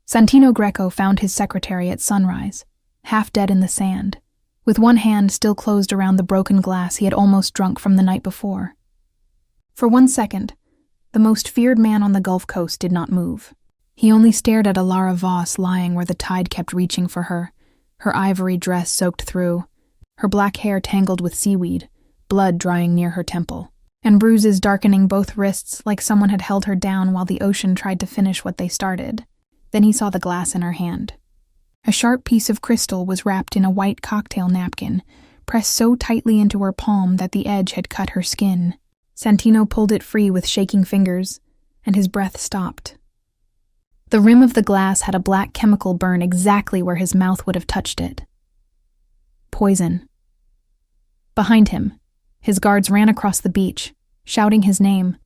Santino Greco found his secretary at sunrise, half dead in the sand, with one hand still closed around the broken glass he had almost drunk from the night before. For 1 second, the most feared man on the Gulf Coast did not move. He only stared at Alara Voss lying where the tide kept reaching for her ivory dress soaked through, her black hair tangled with seaweed, blood drying near her temple, and bruises darkening both wrists like someone had held her down while the ocean tried to finish what they started. Then he saw the glass in her hand. A sharp piece of crystal was wrapped in a white cocktail napkin, pressed so tightly into her palm that the edge had cut her skin. Santino pulled it free with shaking fingers, and his breath stopped. The rim of the glass had a black chemical burn exactly where his mouth would have touched it. Poison. Behind him, his guards ran across the beach, shouting his name,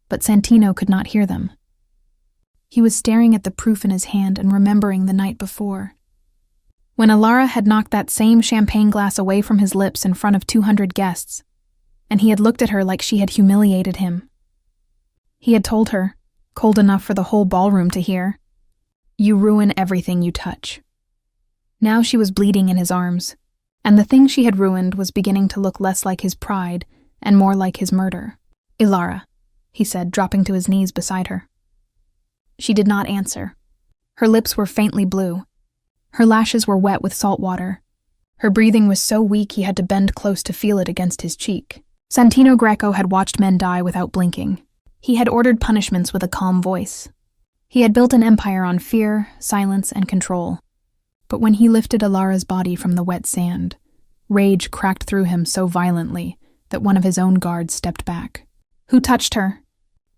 but Santino could not hear them. He was staring at the proof in his hand and remembering the night before, when Alara had knocked that same champagne glass away from his lips in front of 200 guests, and he had looked at her like she had humiliated him. He had told her, cold enough for the whole ballroom to hear, "You ruin everything you touch." Now she was bleeding in his arms, and the thing she had ruined was beginning to look less like his pride and more like his murder. "Ilara," he said, dropping to his knees beside her. She did not answer. Her lips were faintly blue. Her lashes were wet with salt water. Her breathing was so weak he had to bend close to feel it against his cheek. Santino Greco had watched men die without blinking. He had ordered punishments with a calm voice. He had built an empire on fear, silence, and control. But when he lifted Alara's body from the wet sand, rage cracked through him so violently that one of his own guards stepped back. "Who touched her?"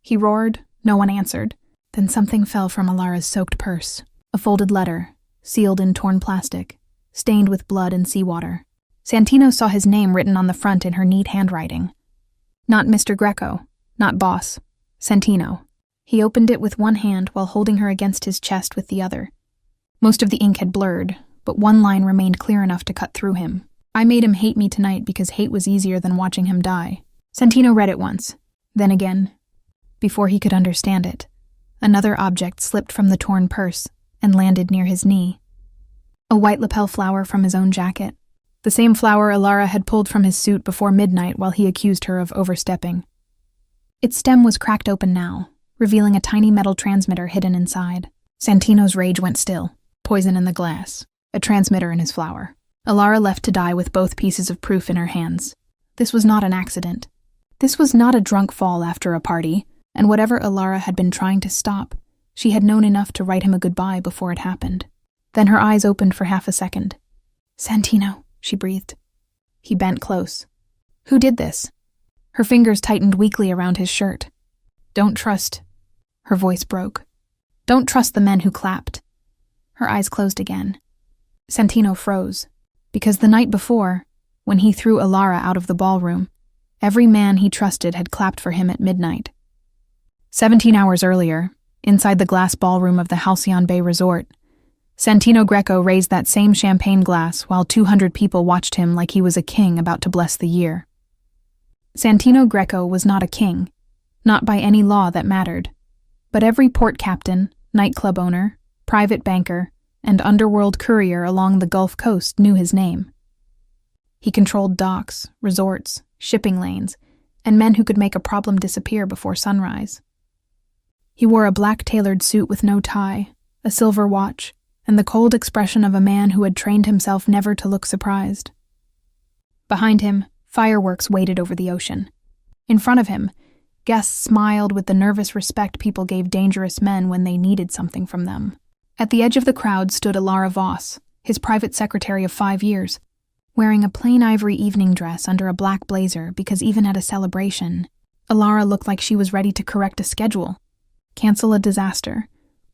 He roared. No one answered. Then something fell from Alara's soaked purse, a folded letter, sealed in torn plastic, stained with blood and seawater. Santino saw his name written on the front in her neat handwriting. Not Mr. Greco, not boss, Santino. He opened it with one hand while holding her against his chest with the other. Most of the ink had blurred, but one line remained clear enough to cut through him. "I made him hate me tonight because hate was easier than watching him die." Santino read it once, then again. Before he could understand it, another object slipped from the torn purse and landed near his knee. A white lapel flower from his own jacket. The same flower Alara had pulled from his suit before midnight while he accused her of overstepping. Its stem was cracked open now, revealing a tiny metal transmitter hidden inside. Santino's rage went still. Poison in the glass. A transmitter in his flower. Alara left to die with both pieces of proof in her hands. This was not an accident. This was not a drunk fall after a party, and whatever Alara had been trying to stop, she had known enough to write him a goodbye before it happened. Then her eyes opened for half a second. "Santino," she breathed. He bent close. "Who did this?" Her fingers tightened weakly around his shirt. "Don't trust." Her voice broke. "Don't trust the men who clapped." Her eyes closed again. Santino froze, because the night before, when he threw Alara out of the ballroom, every man he trusted had clapped for him at midnight. 17 hours earlier, inside the glass ballroom of the Halcyon Bay Resort, Santino Greco raised that same champagne glass while 200 people watched him like he was a king about to bless the year. Santino Greco was not a king, not by any law that mattered, but every port captain, nightclub owner, private banker, and underworld courier along the Gulf Coast knew his name. He controlled docks, resorts, shipping lanes, and men who could make a problem disappear before sunrise. He wore a black tailored suit with no tie, a silver watch, and the cold expression of a man who had trained himself never to look surprised. Behind him, fireworks waited over the ocean. In front of him, guests smiled with the nervous respect people gave dangerous men when they needed something from them. At the edge of the crowd stood Alara Voss, his private secretary of 5 years, wearing a plain ivory evening dress under a black blazer because even at a celebration, Alara looked like she was ready to correct a schedule, cancel a disaster,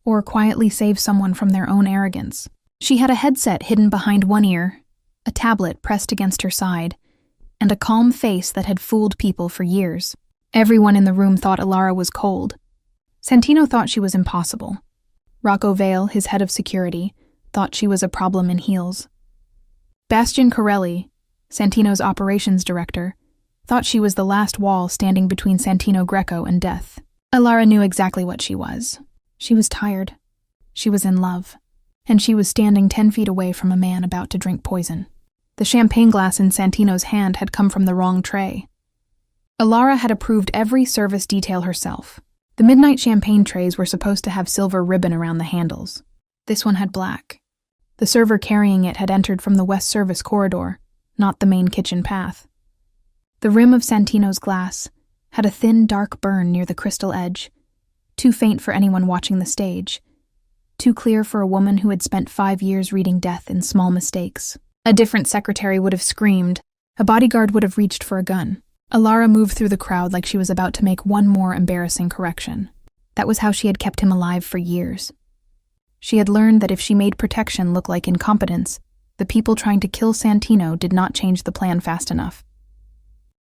or quietly save someone from their own arrogance. She had a headset hidden behind one ear, a tablet pressed against her side, and a calm face that had fooled people for years. Everyone in the room thought Alara was cold. Santino thought she was impossible. Rocco Vale, his head of security, thought she was a problem in heels. Bastian Corelli, Santino's operations director, thought she was the last wall standing between Santino Greco and death. Alara knew exactly what she was. She was tired. She was in love, and she was standing 10 feet away from a man about to drink poison. The champagne glass in Santino's hand had come from the wrong tray. Alara had approved every service detail herself. The midnight champagne trays were supposed to have silver ribbon around the handles. This one had black. The server carrying it had entered from the west service corridor, not the main kitchen path. The rim of Santino's glass had a thin, dark burn near the crystal edge, too faint for anyone watching the stage, too clear for a woman who had spent 5 years reading death in small mistakes. A different secretary would have screamed. A bodyguard would have reached for a gun. Alara moved through the crowd like she was about to make one more embarrassing correction. That was how she had kept him alive for years. She had learned that if she made protection look like incompetence, the people trying to kill Santino did not change the plan fast enough.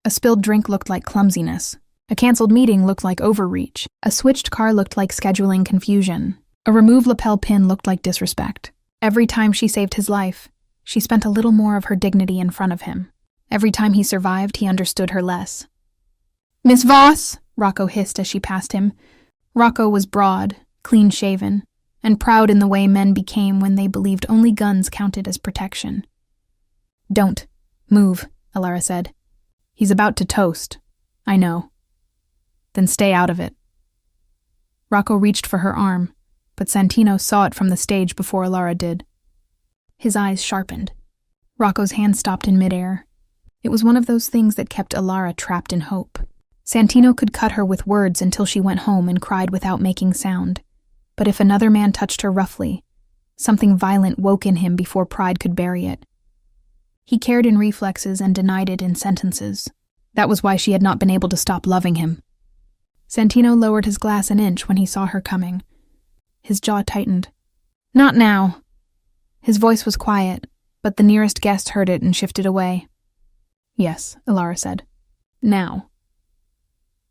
A spilled drink looked like clumsiness. A canceled meeting looked like overreach. A switched car looked like scheduling confusion. A removed lapel pin looked like disrespect. Every time she saved his life, she spent a little more of her dignity in front of him. Every time he survived, he understood her less. "Miss Voss," Rocco hissed as she passed him. Rocco was broad, clean-shaven, and proud in the way men became when they believed only guns counted as protection. "Don't move," Alara said. "He's about to toast. I know. Then stay out of it." Rocco reached for her arm, but Santino saw it from the stage before Alara did. His eyes sharpened. Rocco's hand stopped in midair. It was one of those things that kept Alara trapped in hope. Santino could cut her with words until she went home and cried without making sound. But if another man touched her roughly, something violent woke in him before pride could bury it. He cared in reflexes and denied it in sentences. That was why she had not been able to stop loving him. Santino lowered his glass an inch when he saw her coming. His jaw tightened. "Not now." His voice was quiet, but the nearest guest heard it and shifted away. "Yes," Alara said. "Now.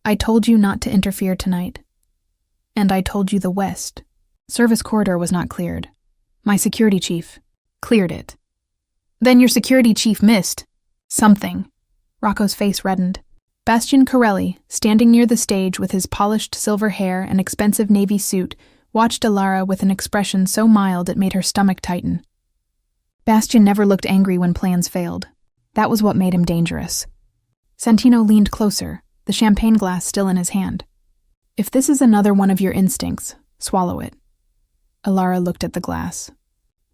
I told you not to interfere tonight. And I told you the west service corridor was not cleared. My security chief cleared it." "Then your security chief missed something." Rocco's face reddened. Bastian Corelli, standing near the stage with his polished silver hair and expensive navy suit, watched Alara with an expression so mild it made her stomach tighten. Bastian never looked angry when plans failed. That was what made him dangerous. Santino leaned closer, the champagne glass still in his hand. "If this is another one of your instincts, swallow it." Alara looked at the glass,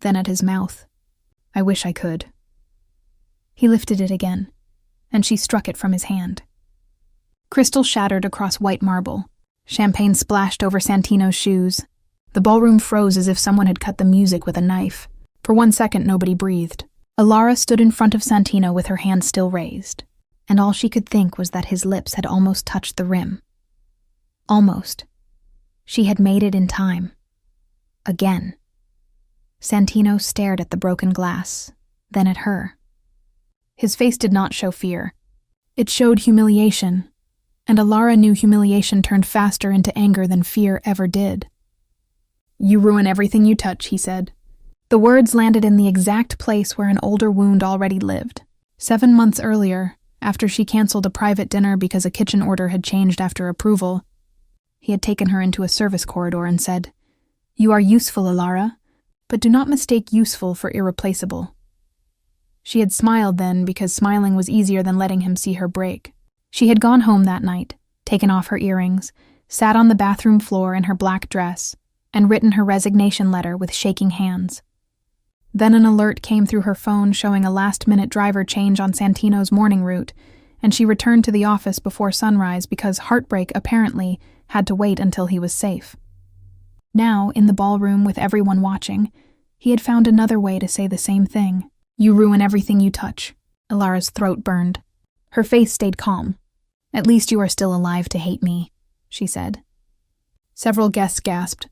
then at his mouth. "I wish I could." He lifted it again, and she struck it from his hand. Crystal shattered across white marble. Champagne splashed over Santino's shoes. The ballroom froze as if someone had cut the music with a knife. For 1 second, nobody breathed. Alara stood in front of Santino with her hand still raised, and all she could think was that his lips had almost touched the rim. Almost. She had made it in time. Again. Santino stared at the broken glass, then at her. His face did not show fear. It showed humiliation, and Alara knew humiliation turned faster into anger than fear ever did. "You ruin everything you touch," he said. The words landed in the exact place where an older wound already lived. 7 months earlier, after she canceled a private dinner because a kitchen order had changed after approval, he had taken her into a service corridor and said, "You are useful, Alara, but do not mistake useful for irreplaceable." She had smiled then because smiling was easier than letting him see her break. She had gone home that night, taken off her earrings, sat on the bathroom floor in her black dress, and written her resignation letter with shaking hands. Then an alert came through her phone showing a last-minute driver change on Santino's morning route, and she returned to the office before sunrise because heartbreak, apparently, had to wait until he was safe. Now, in the ballroom with everyone watching, he had found another way to say the same thing. "You ruin everything you touch." Alara's throat burned. Her face stayed calm. "At least you are still alive to hate me," she said. Several guests gasped.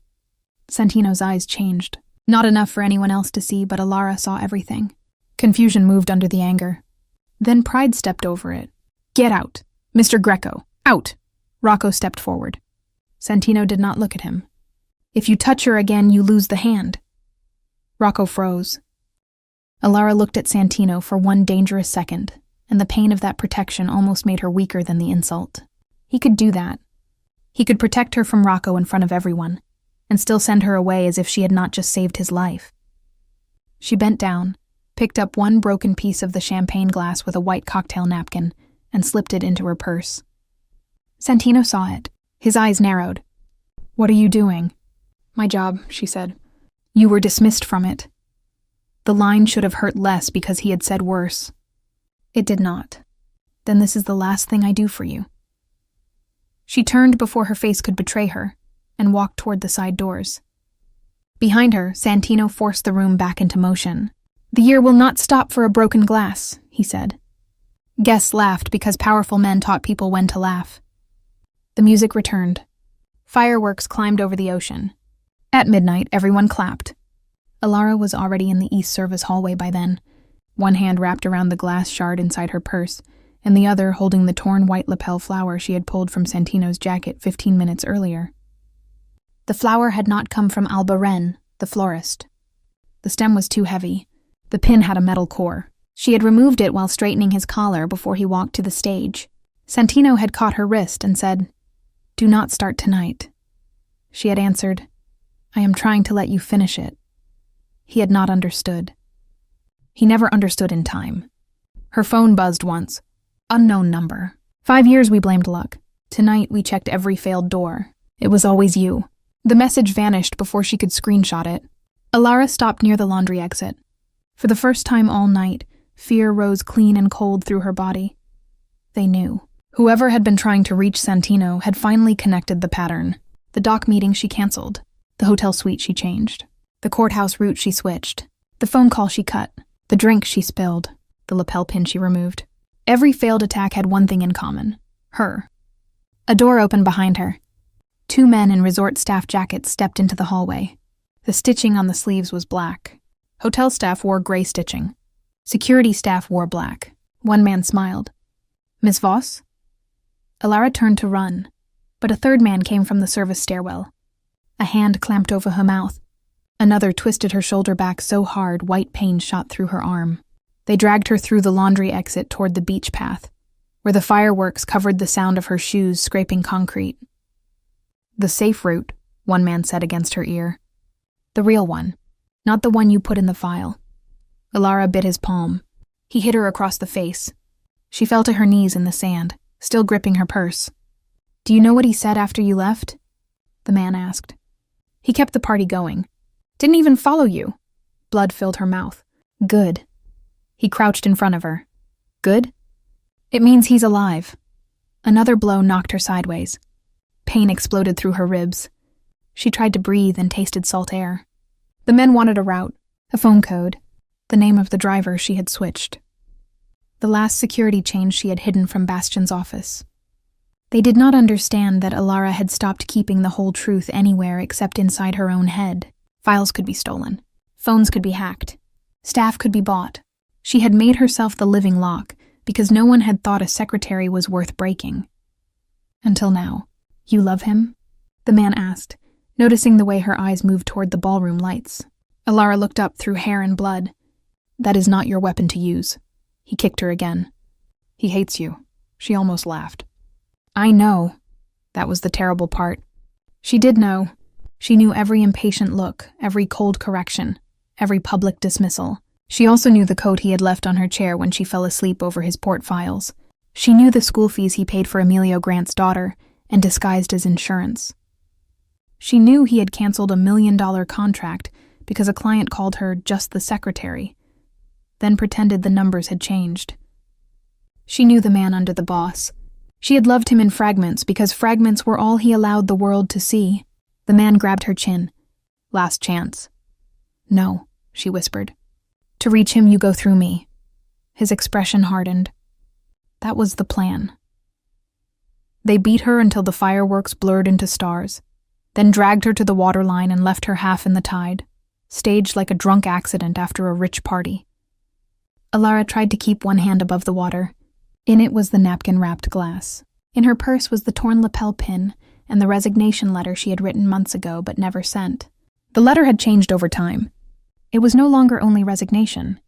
Santino's eyes changed. Not enough for anyone else to see, but Alara saw everything. Confusion moved under the anger. Then pride stepped over it. "Get out! Mr. Greco, out!" Rocco stepped forward. Santino did not look at him. "If you touch her again, you lose the hand." Rocco froze. Alara looked at Santino for one dangerous second, and the pain of that protection almost made her weaker than the insult. He could do that. He could protect her from Rocco in front of everyone. and still send her away as if she had not just saved his life. She bent down, picked up one broken piece of the champagne glass with a white cocktail napkin, and slipped it into her purse. Santino saw it. His eyes narrowed. "What are you doing?" "My job," she said. "You were dismissed from it." The line should have hurt less because he had said worse. It did not. "Then this is the last thing I do for you." She turned before her face could betray her, and walked toward the side doors. Behind her, Santino forced the room back into motion. "The year will not stop for a broken glass," he said. Guests laughed because powerful men taught people when to laugh. The music returned. Fireworks climbed over the ocean. At midnight, everyone clapped. Alara was already in the East Service hallway by then, one hand wrapped around the glass shard inside her purse, and the other holding the torn white lapel flower she had pulled from Santino's jacket 15 minutes earlier. The flower had not come from Alba Ren, the florist. The stem was too heavy. The pin had a metal core. She had removed it while straightening his collar before he walked to the stage. Santino had caught her wrist and said, "Do not start tonight." She had answered, "I am trying to let you finish it." He had not understood. He never understood in time. Her phone buzzed once. Unknown number. 5 years we blamed luck. Tonight we checked every failed door. It was always you. The message vanished before she could screenshot it. Alara stopped near the laundry exit. For the first time all night, fear rose clean and cold through her body. They knew. Whoever had been trying to reach Santino had finally connected the pattern. The dock meeting she canceled. The hotel suite she changed. The courthouse route she switched. The phone call she cut. The drink she spilled. The lapel pin she removed. Every failed attack had one thing in common. Her. A door opened behind her. 2 men in resort staff jackets stepped into the hallway. The stitching on the sleeves was black. Hotel staff wore gray stitching. Security staff wore black. One man smiled. "Miss Voss?" Alara turned to run, but a third man came from the service stairwell. A hand clamped over her mouth. Another twisted her shoulder back so hard white pain shot through her arm. They dragged her through the laundry exit toward the beach path, where the fireworks covered the sound of her shoes scraping concrete. "The safe route," one man said against her ear. "The real one, not the one you put in the file." Alara bit his palm. He hit her across the face. She fell to her knees in the sand, still gripping her purse. "Do you know what he said after you left?" the man asked. "He kept the party going. Didn't even follow you." Blood filled her mouth. "Good." He crouched in front of her. "Good? It means he's alive." Another blow knocked her sideways. Pain exploded through her ribs. She tried to breathe and tasted salt air. The men wanted a route, a phone code, the name of the driver she had switched. The last security change she had hidden from Bastion's office. They did not understand that Alara had stopped keeping the whole truth anywhere except inside her own head. Files could be stolen. Phones could be hacked. Staff could be bought. She had made herself the living lock because no one had thought a secretary was worth breaking. Until now. "You love him?" the man asked, noticing the way her eyes moved toward the ballroom lights. Alara looked up through hair and blood. "That is not your weapon to use." He kicked her again. "He hates you." She almost laughed. "I know." That was the terrible part. She did know. She knew every impatient look, every cold correction, every public dismissal. She also knew the coat he had left on her chair when she fell asleep over his port files. She knew the school fees he paid for Emilio Grant's daughter and disguised as insurance. She knew he had canceled a $1 million contract because a client called her just the secretary, then pretended the numbers had changed. She knew the man under the boss. She had loved him in fragments because fragments were all he allowed the world to see. The man grabbed her chin. "Last chance." "No," she whispered. "To reach him, you go through me." His expression hardened. That was the plan. They beat her until the fireworks blurred into stars, then dragged her to the waterline and left her half in the tide, staged like a drunk accident after a rich party. Alara tried to keep one hand above the water. In it was the napkin-wrapped glass. In her purse was the torn lapel pin and the resignation letter she had written months ago but never sent. The letter had changed over time. It was no longer only resignation.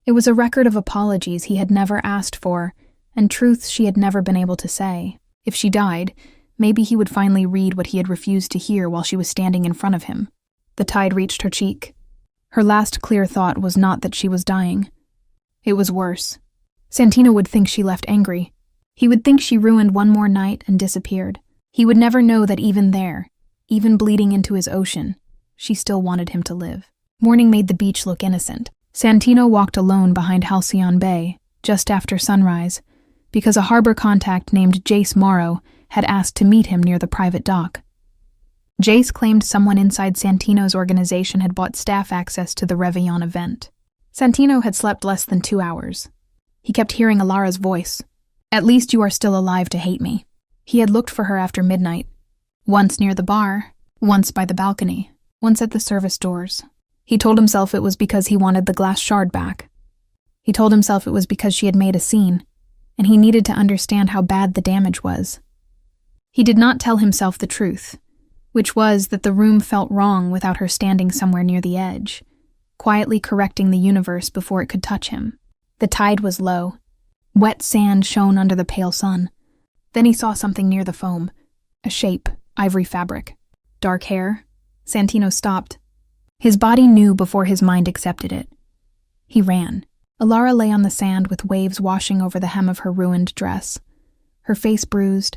It was a record of apologies he had never asked for and truths she had never been able to say. If she died, Maybe he would finally read what he had refused to hear while she was standing in front of him. The tide reached her cheek. Her last clear thought was not that she was dying. It was worse. Santino would think she left angry. He would think she ruined one more night and disappeared. He would never know that even there, even bleeding into his ocean, she still wanted him to live. Morning made the beach look innocent. Santino walked alone behind Halcyon Bay, just after sunrise, because a harbor contact named Jace Morrow had asked to meet him near the private dock. Jace claimed someone inside Santino's organization had bought staff access to the Réveillon event. Santino had slept less than 2 hours. He kept hearing Alara's voice. "At least you are still alive to hate me." He had looked for her after midnight. Once near the bar, once by the balcony, once at the service doors. He told himself it was because he wanted the glass shard back. He told himself it was because she had made a scene, and he needed to understand how bad the damage was. He did not tell himself the truth, which was that the room felt wrong without her standing somewhere near the edge, quietly correcting the universe before it could touch him. The tide was low. Wet sand shone under the pale sun. Then he saw something near the foam. A shape, ivory fabric. Dark hair. Santino stopped. His body knew before his mind accepted it. He ran. Alara lay on the sand with waves washing over the hem of her ruined dress. Her face bruised,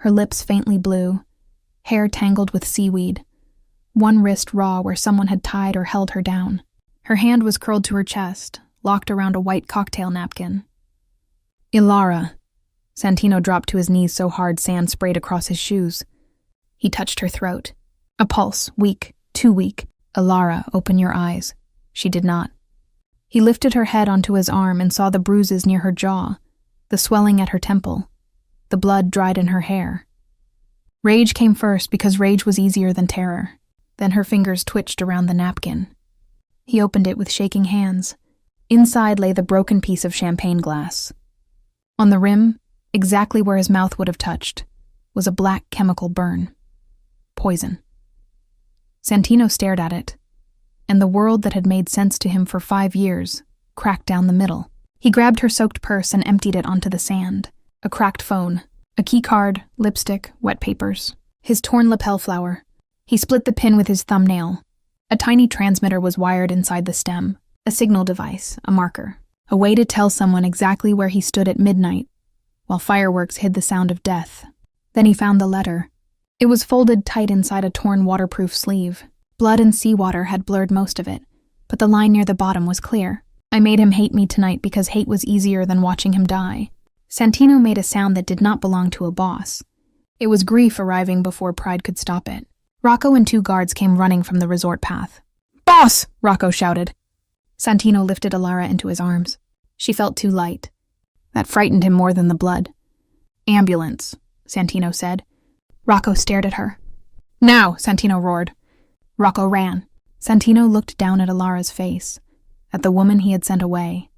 her lips faintly blue, hair tangled with seaweed, one wrist raw where someone had tied or held her down. Her hand was curled to her chest, locked around a white cocktail napkin. "Ilara." Santino dropped to his knees so hard sand sprayed across his shoes. He touched her throat. A pulse, weak, too weak. "Ilara, open your eyes." She did not. He lifted her head onto his arm and saw the bruises near her jaw, the swelling at her temple, the blood dried in her hair. Rage came first because rage was easier than terror. Then her fingers twitched around the napkin. He opened it with shaking hands. Inside lay the broken piece of champagne glass. On the rim, exactly where his mouth would have touched, was a black chemical burn. Poison. Santino stared at it, and the world that had made sense to him for 5 years cracked down the middle. He grabbed her soaked purse and emptied it onto the sand. A cracked phone, a key card, lipstick, wet papers. His torn lapel flower. He split the pin with his thumbnail. A tiny transmitter was wired inside the stem, a signal device, a marker, a way to tell someone exactly where he stood at midnight, while fireworks hid the sound of death. Then he found the letter. It was folded tight inside a torn waterproof sleeve. Blood and seawater had blurred most of it, but the line near the bottom was clear. "I made him hate me tonight because hate was easier than watching him die." Santino made a sound that did not belong to a boss. It was grief arriving before pride could stop it. Rocco and 2 guards came running from the resort path. "Boss!" Rocco shouted. Santino lifted Alara into his arms. She felt too light. That frightened him more than the blood. "Ambulance," Santino said. Rocco stared at her. "Now!" Santino roared. Rocco ran. Santino looked down at Alara's face, at the woman he had sent away,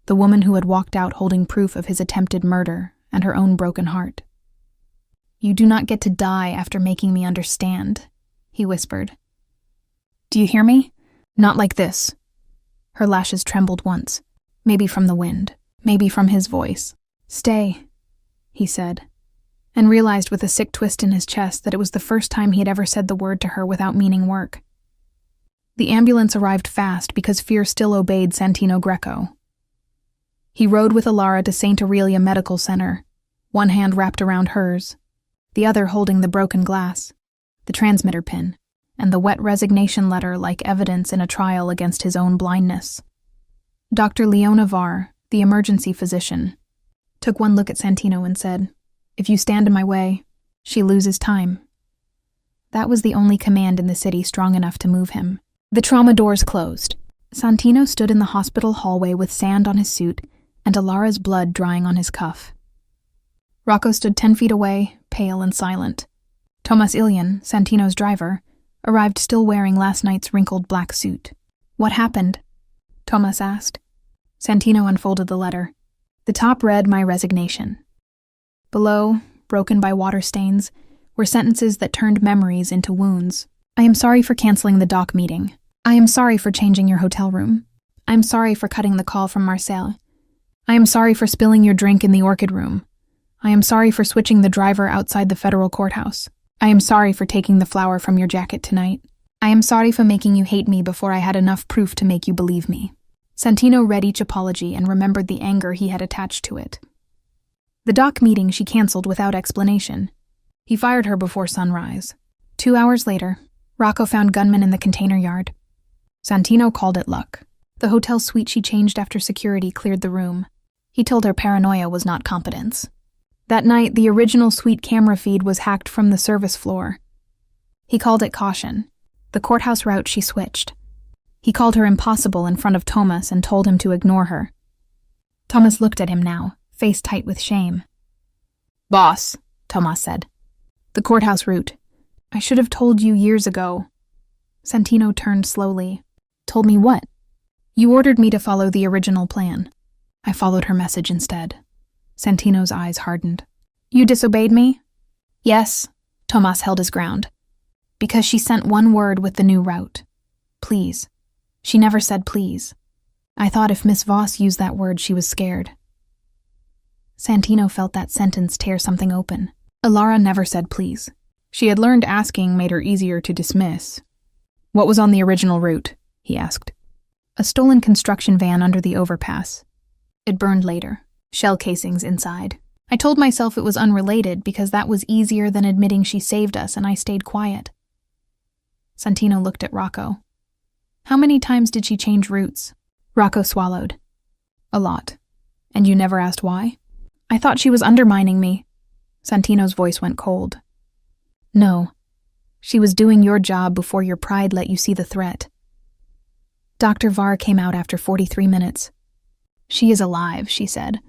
the woman who had walked out holding proof of his attempted murder and her own broken heart. "You do not get to die after making me understand," he whispered. "Do you hear me? Not like this." Her lashes trembled once, maybe from the wind, maybe from his voice. "Stay," he said, and realized with a sick twist in his chest that it was the first time he had ever said the word to her without meaning work. The ambulance arrived fast because fear still obeyed Santino Greco. He rode with Alara to St. Aurelia Medical Center, one hand wrapped around hers, the other holding the broken glass, the transmitter pin, and the wet resignation letter like evidence in a trial against his own blindness. Dr. Leona Varr, the emergency physician, took one look at Santino and said, "If you stand in my way, she loses time." That was the only command in the city strong enough to move him. The trauma doors closed. Santino stood in the hospital hallway with sand on his suit and Alara's blood drying on his cuff. Rocco stood 10 feet away, pale and silent. Tomas Ilyan, Santino's driver, arrived still wearing last night's wrinkled black suit. "What happened?" Tomas asked. Santino unfolded the letter. The top read, "My resignation." Below, broken by water stains, were sentences that turned memories into wounds. "I am sorry for canceling the dock meeting. I am sorry for changing your hotel room. I am sorry for cutting the call from Marseille. I am sorry for spilling your drink in the orchid room. I am sorry for switching the driver outside the federal courthouse. I am sorry for taking the flower from your jacket tonight. I am sorry for making you hate me before I had enough proof to make you believe me. Santino read each apology and remembered the anger he had attached to it. The dock meeting she canceled without explanation. He fired her before sunrise. 2 hours later, Rocco found gunmen in the container yard. Santino called it luck. The hotel suite she changed after security cleared the room. He told her paranoia was not competence. That night, the original suite camera feed was hacked from the service floor. He called it caution. The courthouse route she switched. He called her impossible in front of Thomas and told him to ignore her. Thomas looked at him now, face tight with shame. Boss, Thomas said. The courthouse route. I should have told you years ago. Santino turned slowly. Told me what? You ordered me to follow the original plan. I followed her message instead. Santino's eyes hardened. You disobeyed me? Yes, Thomas held his ground. Because she sent one word with the new route. Please. She never said please. I thought if Miss Voss used that word, she was scared. Santino felt that sentence tear something open. Alara never said please. She had learned asking made her easier to dismiss. What was on the original route? He asked. A stolen construction van under the overpass. It burned later. Shell casings inside. I told myself it was unrelated because that was easier than admitting she saved us, and I stayed quiet. Santino looked at Rocco. How many times did she change routes? Rocco swallowed. A lot. And you never asked why? I thought she was undermining me. Santino's voice went cold. No. She was doing your job before your pride let you see the threat. Dr. Varr came out after 43 minutes. She is alive, she said.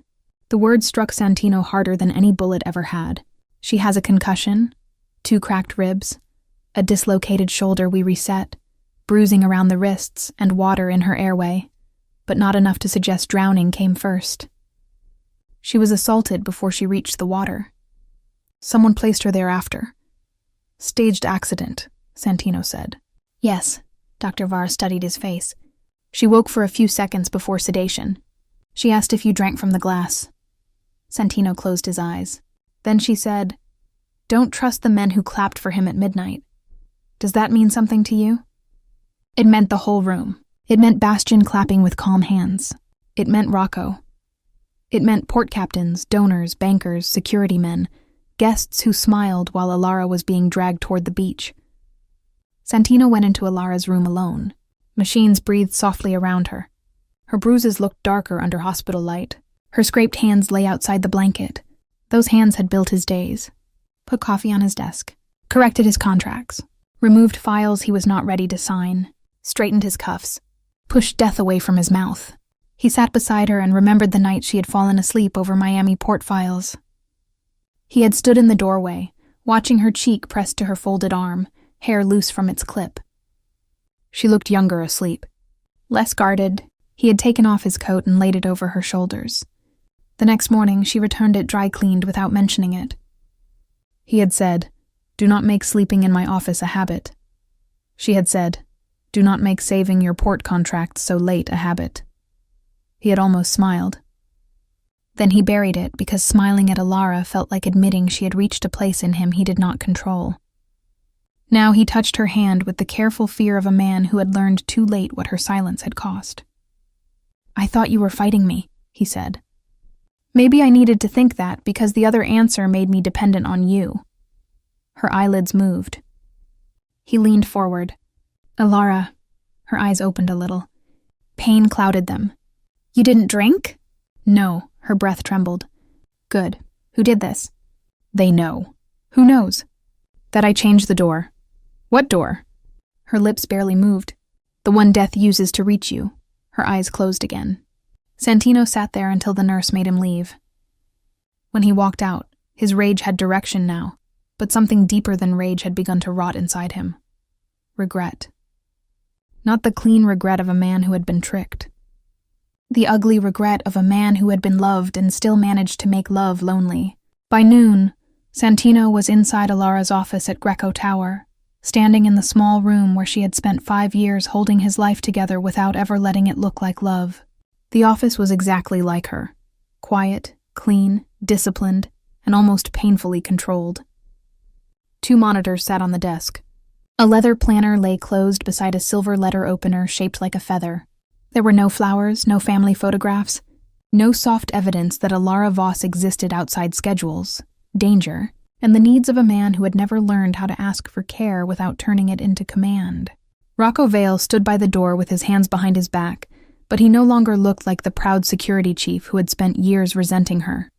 The word struck Santino harder than any bullet ever had. She has a concussion, 2 cracked ribs, a dislocated shoulder we reset, bruising around the wrists, and water in her airway, but not enough to suggest drowning came first. She was assaulted before she reached the water. Someone placed her there after. Staged accident, Santino said. Yes, Dr. Varr studied his face. She woke for a few seconds before sedation. She asked if you drank from the glass. Santino closed his eyes. Then she said, Don't trust the men who clapped for him at midnight. Does that mean something to you? It meant the whole room. It meant Bastian clapping with calm hands. It meant Rocco. It meant port captains, donors, bankers, security men, guests who smiled while Alara was being dragged toward the beach. Santino went into Alara's room alone. Machines breathed softly around her. Her bruises looked darker under hospital light. Her scraped hands lay outside the blanket. Those hands had built his days. Put coffee on his desk. Corrected his contracts. Removed files he was not ready to sign. Straightened his cuffs. Pushed death away from his mouth. He sat beside her and remembered the night she had fallen asleep over Miami port files. He had stood in the doorway, watching her cheek pressed to her folded arm, hair loose from its clip. She looked younger asleep. Less guarded, he had taken off his coat and laid it over her shoulders. The next morning, she returned it dry-cleaned without mentioning it. He had said, Do not make sleeping in my office a habit. She had said, Do not make saving your port contracts so late a habit. He had almost smiled. Then he buried it because smiling at Alara felt like admitting she had reached a place in him he did not control. Now he touched her hand with the careful fear of a man who had learned too late what her silence had cost. I thought you were fighting me, he said. Maybe I needed to think that because the other answer made me dependent on you. Her eyelids moved. He leaned forward. Alara, her eyes opened a little. Pain clouded them. You didn't drink? No, her breath trembled. Good. Who did this? They know. Who knows? That I changed the door. What door? Her lips barely moved. The one death uses to reach you. Her eyes closed again. Santino sat there until the nurse made him leave. When he walked out, his rage had direction now, but something deeper than rage had begun to rot inside him. Regret. Not the clean regret of a man who had been tricked. The ugly regret of a man who had been loved and still managed to make love lonely. By noon, Santino was inside Alara's office at Greco Tower, standing in the small room where she had spent 5 years holding his life together without ever letting it look like love. The office was exactly like her. Quiet, clean, disciplined, and almost painfully controlled. 2 monitors sat on the desk. A leather planner lay closed beside a silver letter opener shaped like a feather. There were no flowers, no family photographs, no soft evidence that Alara Voss existed outside schedules, danger, and the needs of a man who had never learned how to ask for care without turning it into command. Rocco Vale stood by the door with his hands behind his back, but he no longer looked like the proud security chief who had spent years resenting her.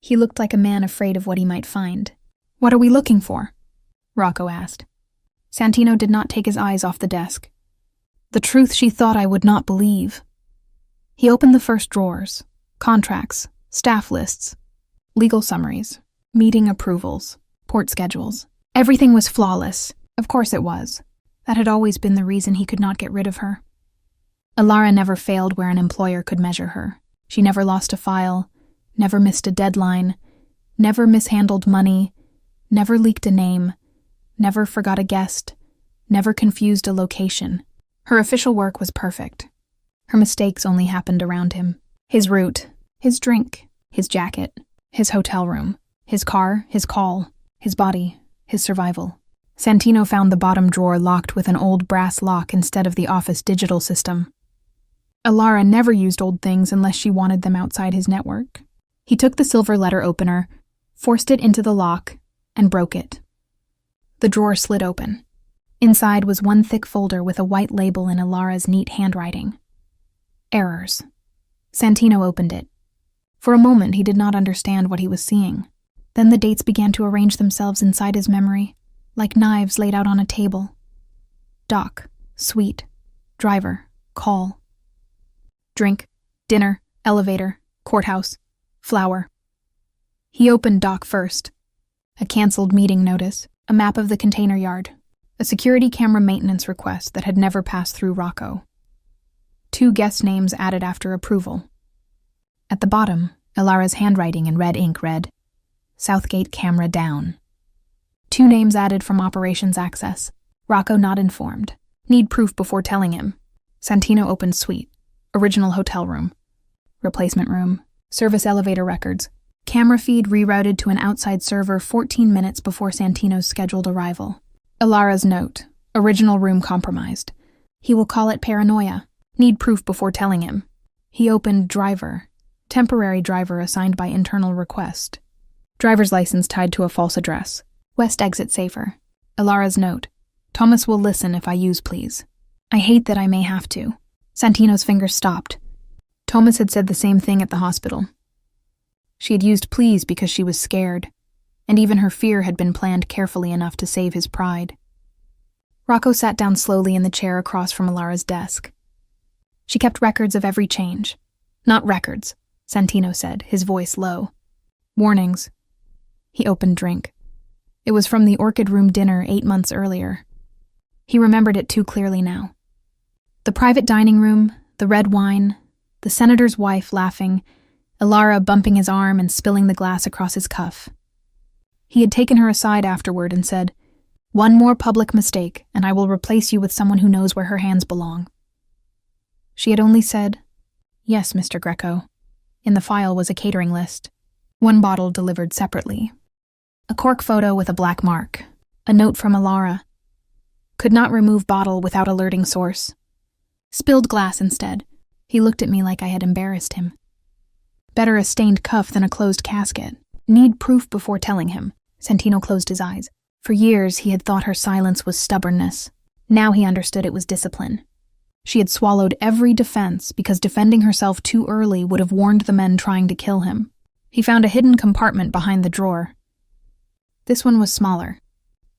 He looked like a man afraid of what he might find. "What are we looking for?" Rocco asked. Santino did not take his eyes off the desk. The truth she thought I would not believe. He opened the first drawers: contracts, staff lists, legal summaries, meeting approvals, port schedules. Everything was flawless. Of course it was. That had always been the reason he could not get rid of her. Alara never failed where an employer could measure her. She never lost a file, never missed a deadline, never mishandled money, never leaked a name, never forgot a guest, never confused a location. Her official work was perfect. Her mistakes only happened around him. His route, his drink, his jacket, his hotel room, his car, his call, his body, his survival. Santino found the bottom drawer locked with an old brass lock instead of the office digital system. Alara never used old things unless she wanted them outside his network. He took the silver letter opener, forced it into the lock, and broke it. The drawer slid open. Inside was one thick folder with a white label in Alara's neat handwriting. Errors. Santino opened it. For a moment, he did not understand what he was seeing. Then the dates began to arrange themselves inside his memory, like knives laid out on a table. Dock, suite, driver, call. Drink, dinner, elevator, courthouse, flower. He opened dock first. A canceled meeting notice, a map of the container yard, a security camera maintenance request that had never passed through Rocco. 2 guest names added after approval. At the bottom, Alara's handwriting in red ink read, Southgate camera down. 2 names added from operations access. Rocco not informed. Need proof before telling him. Santino opened suite. Original hotel room. Replacement room. Service elevator records. Camera feed rerouted to an outside server 14 minutes before Santino's scheduled arrival. Alara's note. Original room compromised. He will call it paranoia. Need proof before telling him. He opened driver. Temporary driver assigned by internal request. Driver's license tied to a false address. West exit safer. Alara's note. Thomas will listen if I use please. I hate that I may have to. Santino's fingers stopped. Thomas had said the same thing at the hospital. She had used please because she was scared, and even her fear had been planned carefully enough to save his pride. Rocco sat down slowly in the chair across from Alara's desk. She kept records of every change. Not records, Santino said, his voice low. Warnings. He opened drink. It was from the Orchid Room dinner 8 months earlier. He remembered it too clearly now. The private dining room, the red wine, the senator's wife laughing, Alara bumping his arm and spilling the glass across his cuff. He had taken her aside afterward and said, "One more public mistake, and I will replace you with someone who knows where her hands belong." She had only said, "Yes, Mr. Greco." In the file was a catering list. 1 bottle delivered separately. A cork photo with a black mark. A note from Alara. Could not remove bottle without alerting source. Spilled glass instead. He looked at me like I had embarrassed him. Better a stained cuff than a closed casket. Need proof before telling him. Santino closed his eyes. For years, he had thought her silence was stubbornness. Now he understood it was discipline. She had swallowed every defense because defending herself too early would have warned the men trying to kill him. He found a hidden compartment behind the drawer. This one was smaller.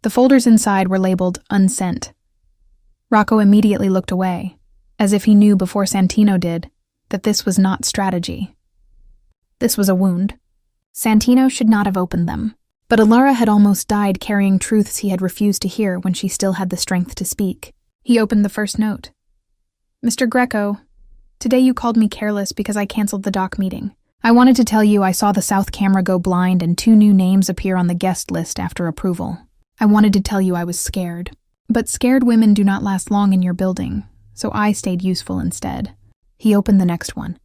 The folders inside were labeled unsent. Rocco immediately looked away, as if he knew before Santino did that this was not strategy. This was a wound. Santino should not have opened them, but Alara had almost died carrying truths he had refused to hear when she still had the strength to speak. He opened the first note. Mr. Greco, today you called me careless because I canceled the doc meeting. I wanted to tell you I saw the south camera go blind and 2 new names appear on the guest list after approval. I wanted to tell you I was scared. But scared women do not last long in your building, so I stayed useful instead. He opened the next one.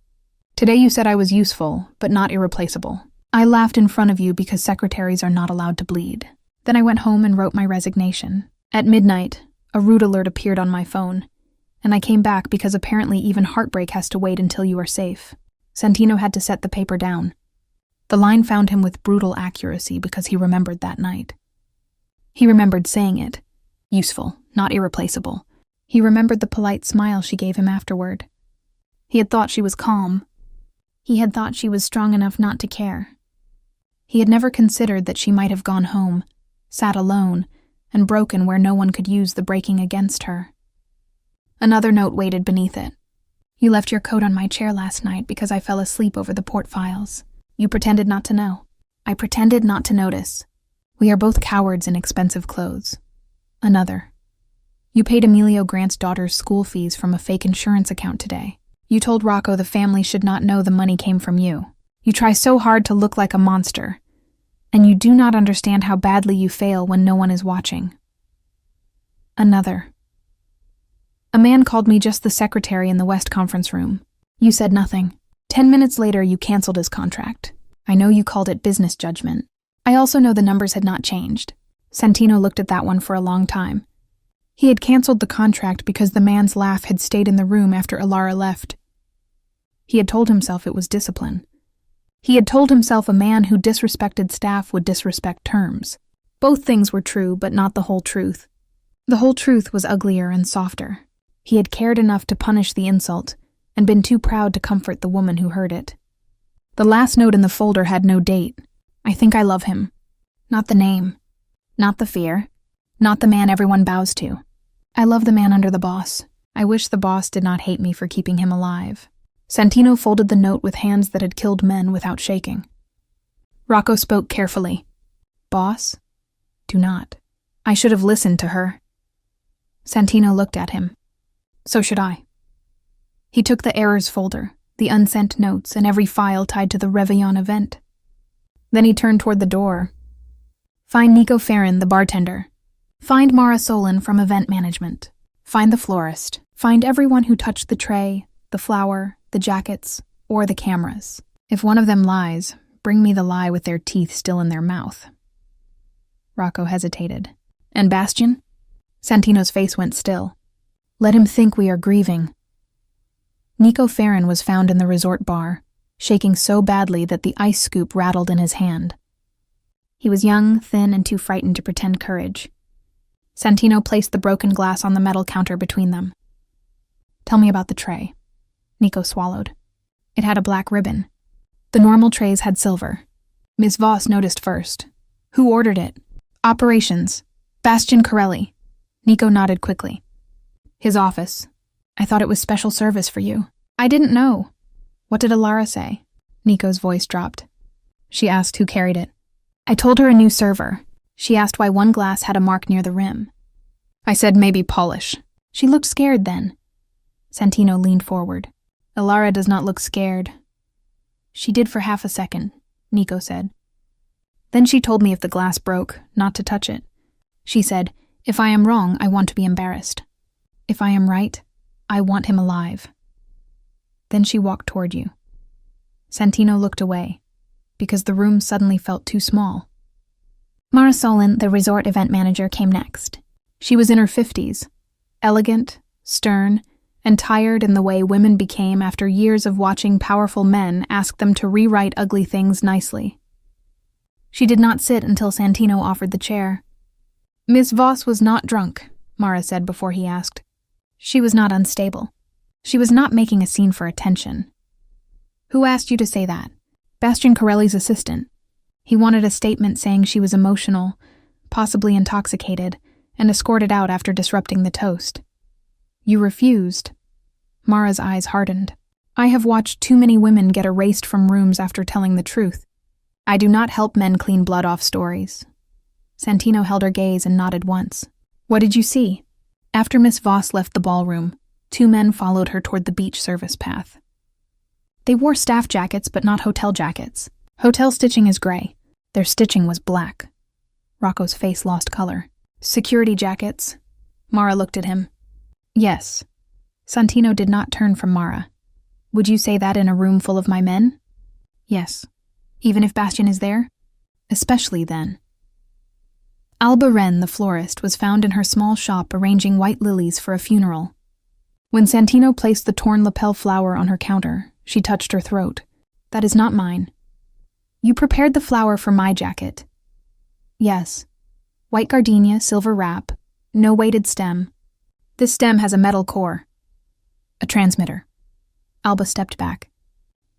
Today you said I was useful, but not irreplaceable. I laughed in front of you because secretaries are not allowed to bleed. Then I went home and wrote my resignation. At midnight, a route alert appeared on my phone, and I came back because apparently even heartbreak has to wait until you are safe. Santino had to set the paper down. The line found him with brutal accuracy because he remembered that night. He remembered saying it. Useful, not irreplaceable. He remembered the polite smile she gave him afterward. He had thought she was calm. He had thought she was strong enough not to care. He had never considered that she might have gone home, sat alone, and broken where no one could use the breaking against her. Another note waited beneath it. You left your coat on my chair last night because I fell asleep over the port files. You pretended not to know. I pretended not to notice. We are both cowards in expensive clothes. Another. You paid Emilio Grant's daughter's school fees from a fake insurance account today. You told Rocco the family should not know the money came from you. You try so hard to look like a monster, and you do not understand how badly you fail when no one is watching. Another. A man called me just the secretary in the West conference room. You said nothing. 10 minutes later, you canceled his contract. I know you called it business judgment. I also know the numbers had not changed. Santino looked at that one for a long time. He had canceled the contract because the man's laugh had stayed in the room after Ilara left. He had told himself it was discipline. He had told himself a man who disrespected staff would disrespect terms. Both things were true, but not the whole truth. The whole truth was uglier and softer. He had cared enough to punish the insult, and been too proud to comfort the woman who heard it. The last note in the folder had no date. I think I love him. Not the name. Not the fear. Not the man everyone bows to. I love the man under the boss. I wish the boss did not hate me for keeping him alive. Santino folded the note with hands that had killed men without shaking. Rocco spoke carefully. Boss? Do not. I should have listened to her. Santino looked at him. So should I. He took the errors folder, the unsent notes, and every file tied to the Réveillon event. Then he turned toward the door. Find Nico Farron, the bartender. Find Mara Solon from event management. Find the florist. Find everyone who touched the tray, the flower, the jackets, or the cameras. If one of them lies, bring me the lie with their teeth still in their mouth. Rocco hesitated. And Bastian? Santino's face went still. Let him think we are grieving. Nico Farron was found in the resort bar, shaking so badly that the ice scoop rattled in his hand. He was young, thin, and too frightened to pretend courage. Santino placed the broken glass on the metal counter between them. Tell me about the tray. Nico swallowed. It had a black ribbon. The normal trays had silver. Miss Voss noticed first. Who ordered it? Operations. Bastian Corelli. Nico nodded quickly. His office. I thought it was special service for you. I didn't know. What did Ilara say? Nico's voice dropped. She asked who carried it. I told her a new server. She asked why one glass had a mark near the rim. I said maybe polish. She looked scared then. Santino leaned forward. Ilara does not look scared. She did for half a second, Nico said. Then she told me if the glass broke, not to touch it. She said, if I am wrong, I want to be embarrassed. If I am right, I want him alive. Then she walked toward you. Santino looked away, because the room suddenly felt too small. Mara Solon, the resort event manager, came next. She was in her 50s, elegant, stern, and tired in the way women became after years of watching powerful men ask them to rewrite ugly things nicely. She did not sit until Santino offered the chair. Miss Voss was not drunk, Mara said before he asked. She was not unstable. She was not making a scene for attention. Who asked you to say that? Bastian Corelli's assistant. He wanted a statement saying she was emotional, possibly intoxicated, and escorted out after disrupting the toast. You refused. Mara's eyes hardened. I have watched too many women get erased from rooms after telling the truth. I do not help men clean blood off stories. Santino held her gaze and nodded once. What did you see? After Miss Voss left the ballroom, 2 men followed her toward the beach service path. They wore staff jackets but not hotel jackets. Hotel stitching is gray. Their stitching was black. Rocco's face lost color. Security jackets. Mara looked at him. Yes. Santino did not turn from Mara. Would you say that in a room full of my men? Yes. Even if Bastian is there? Especially then. Alba Wren, the florist, was found in her small shop arranging white lilies for a funeral. When Santino placed the torn lapel flower on her counter, she touched her throat. That is not mine. You prepared the flower for my jacket. Yes. White gardenia, silver wrap, no weighted stem. This stem has a metal core. A transmitter. Alba stepped back.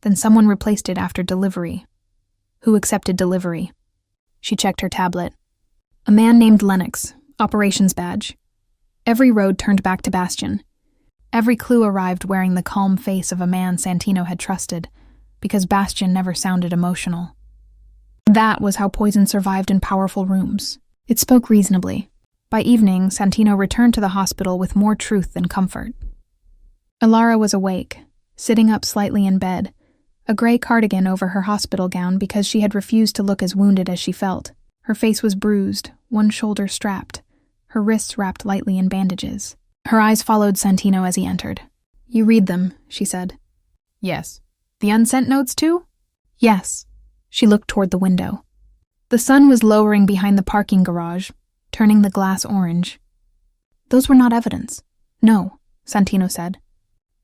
Then someone replaced it after delivery. Who accepted delivery? She checked her tablet. A man named Lennox, operations badge. Every road turned back to Bastian. Every clue arrived wearing the calm face of a man Santino had trusted, because Bastian never sounded emotional. That was how poison survived in powerful rooms. It spoke reasonably. By evening, Santino returned to the hospital with more truth than comfort. Alara was awake, sitting up slightly in bed, a gray cardigan over her hospital gown because she had refused to look as wounded as she felt. Her face was bruised, one shoulder strapped, her wrists wrapped lightly in bandages. Her eyes followed Santino as he entered. You read them, she said. Yes. The unsent notes too? Yes. She looked toward the window. The sun was lowering behind the parking garage, turning the glass orange. Those were not evidence. No, Santino said.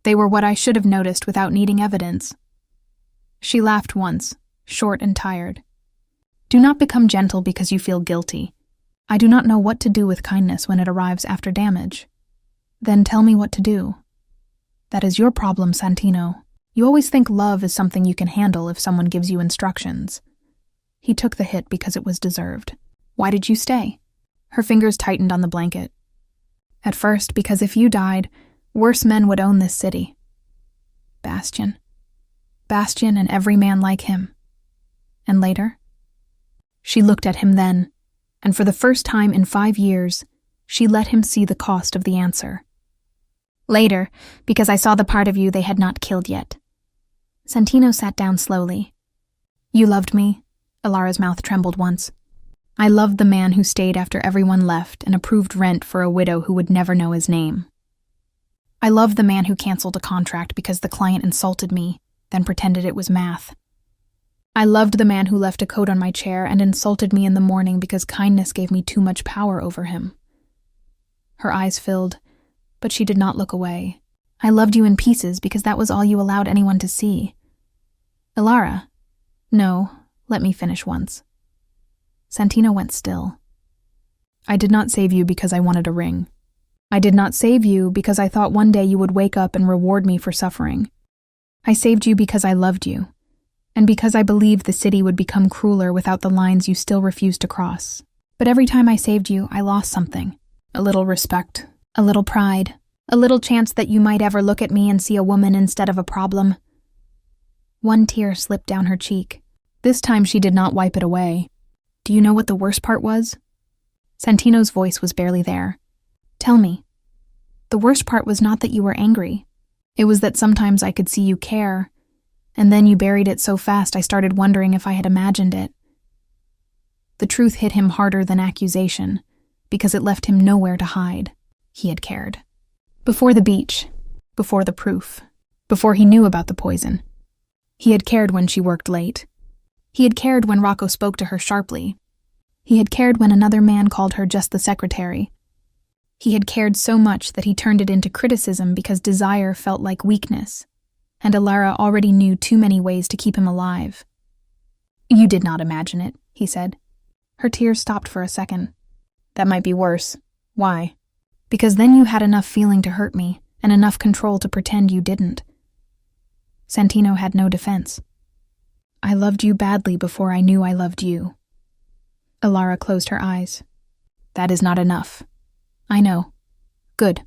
They were what I should have noticed without needing evidence. She laughed once, short and tired. Do not become gentle because you feel guilty. I do not know what to do with kindness when it arrives after damage. Then tell me what to do. That is your problem, Santino. You always think love is something you can handle if someone gives you instructions. He took the hit because it was deserved. Why did you stay? Her fingers tightened on the blanket. At first, because if you died, worse men would own this city. Bastian. Bastian and every man like him. And later? She looked at him then, and for the first time in 5 years, she let him see the cost of the answer. Later, because I saw the part of you they had not killed yet. Santino sat down slowly. You loved me? Alara's mouth trembled once. I loved the man who stayed after everyone left and approved rent for a widow who would never know his name. I loved the man who canceled a contract because the client insulted me, then pretended it was math. I loved the man who left a coat on my chair and insulted me in the morning because kindness gave me too much power over him. Her eyes filled, but she did not look away. I loved you in pieces because that was all you allowed anyone to see. Alara. No, let me finish once. Santino went still. I did not save you because I wanted a ring. I did not save you because I thought one day you would wake up and reward me for suffering. I saved you because I loved you, and because I believed the city would become crueler without the lines you still refused to cross. But every time I saved you, I lost something. A little respect, a little pride, a little chance that you might ever look at me and see a woman instead of a problem. One tear slipped down her cheek. This time she did not wipe it away. Do you know what the worst part was? Santino's voice was barely there. Tell me. The worst part was not that you were angry. It was that sometimes I could see you care, and then you buried it so fast I started wondering if I had imagined it. The truth hit him harder than accusation, because it left him nowhere to hide. He had cared. Before the beach, before the proof, before he knew about the poison. He had cared when she worked late. He had cared when Rocco spoke to her sharply. He had cared when another man called her just the secretary. He had cared so much that he turned it into criticism because desire felt like weakness, and Alara already knew too many ways to keep him alive. You did not imagine it, he said. Her tears stopped for a second. That might be worse. Why? Because then you had enough feeling to hurt me, and enough control to pretend you didn't. Santino had no defense. I loved you badly before I knew I loved you. Alara closed her eyes. That is not enough. I know. Good.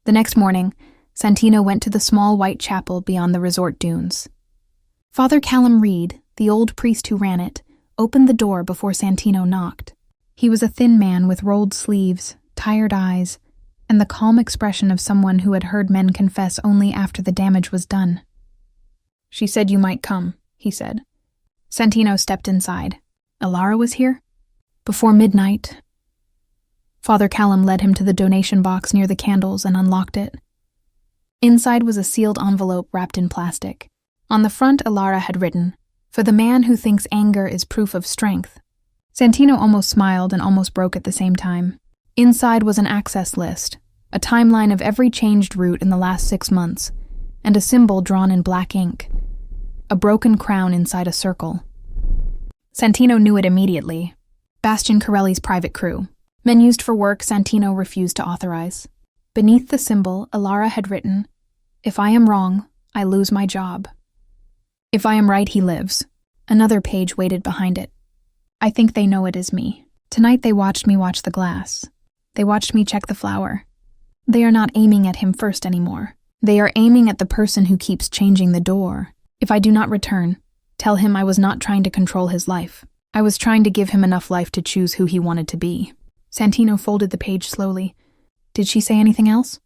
The next morning, Santino went to the small white chapel beyond the resort dunes. Father Callum Reed, the old priest who ran it, opened the door before Santino knocked. He was a thin man with rolled sleeves, tired eyes, and the calm expression of someone who had heard men confess only after the damage was done. She said you might come, he said. Santino stepped inside. Alara was here? Before midnight. Father Callum led him to the donation box near the candles and unlocked it. Inside was a sealed envelope wrapped in plastic. On the front, Alara had written, For the man who thinks anger is proof of strength. Santino almost smiled and almost broke at the same time. Inside was an access list, a timeline of every changed route in the last 6 months, and a symbol drawn in black ink. A broken crown inside a circle. Santino knew it immediately. Bastian Corelli's private crew. Men used for work Santino refused to authorize. Beneath the symbol, Alara had written, "If I am wrong, I lose my job. If I am right, he lives." Another page waited behind it. "I think they know it is me. Tonight they watched me watch the glass. They watched me check the flower. They are not aiming at him first anymore. They are aiming at the person who keeps changing the door. If I do not return, tell him I was not trying to control his life. I was trying to give him enough life to choose who he wanted to be." Santino folded the page slowly. "Did she say anything else?"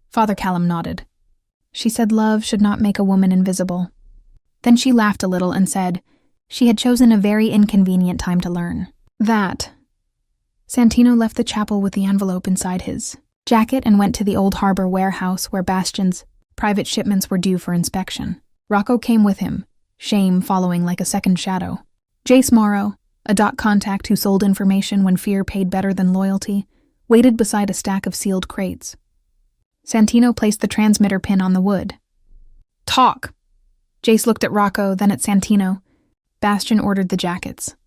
Father Callum nodded. "She said love should not make a woman invisible." Then she laughed a little and said, "She had chosen a very inconvenient time to learn that." Santino left the chapel with the envelope inside his jacket and went to the old harbor warehouse where Bastian's private shipments were due for inspection. Rocco came with him, shame following like a second shadow. Jace Morrow, a dot contact who sold information when fear paid better than loyalty, waited beside a stack of sealed crates. Santino placed the transmitter pin on the wood. "Talk!" Jace looked at Rocco, then at Santino. Bastian ordered the jackets.